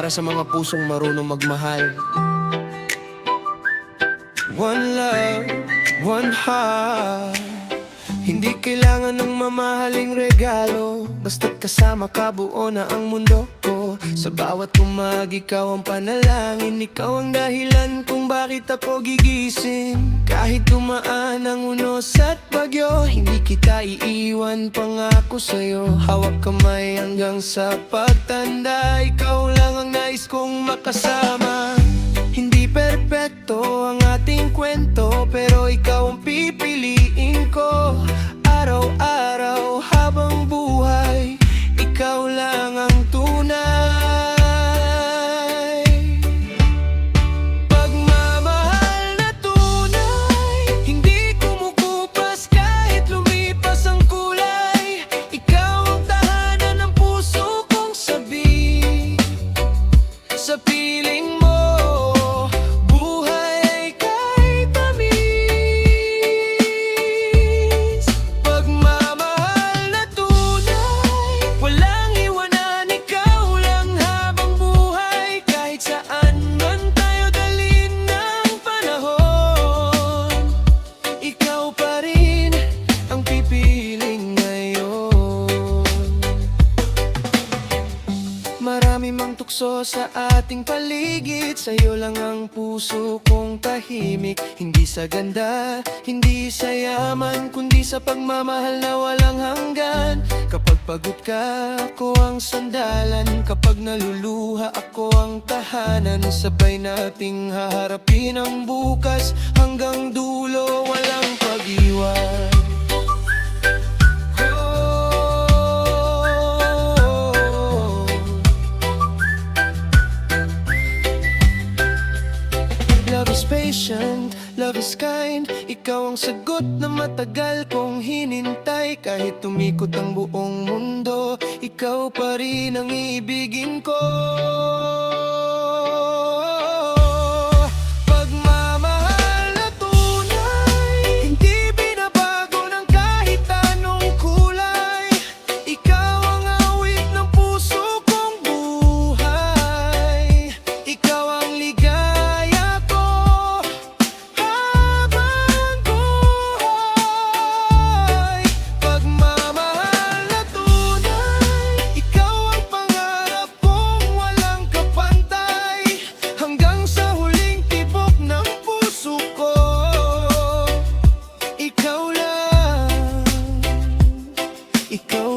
para sa mga pusong marunong magmahal. One love, one heart. Hindi kailangan ng mamahaling regalo, basta't kasama ka buo na ang mundo ko. Sa bawat umag, ikaw ang panalangin, ikaw ang dahilan kung bakit ako gigising. Kahit dumaan ang unos at bagyo, hindi kita iiwan, pangako sa'yo. Hawak kamay hanggang sa pagtanda, ikaw lang ang nais kong makasama. Hindi perpekto ang ating kwento, pero ikaw ang pipiliin ko. Araw-araw habang buhay, ikaw lang ang tunay. Pagmamahal na tunay, hindi kumukupas kahit lumipas ang kulay. Ikaw ang tahanan ng puso kong sabi. Sa piling mo, marami mang tukso sa ating paligid, sa'yo lang ang puso kong tahimik. Hindi sa ganda, hindi sa yaman, kundi sa pagmamahal na walang hanggan. Kapag pagod ka, ako ang sandalan. Kapag naluluha, ako ang tahanan. Sabay nating haharapin ang bukas, hanggang dulo walang pag-iwan. Love is patient, love is kind. Ikaw ang sagot na matagal kong hinintay. Kahit tumikot ang buong mundo, ikaw pa rin ang iibigin ko. Pagmamahal na tunay, hindi binabago ng kahit anong kulay. Ikaw ang awit ng puso kong buhay. Ikaw ang ligaya ikaw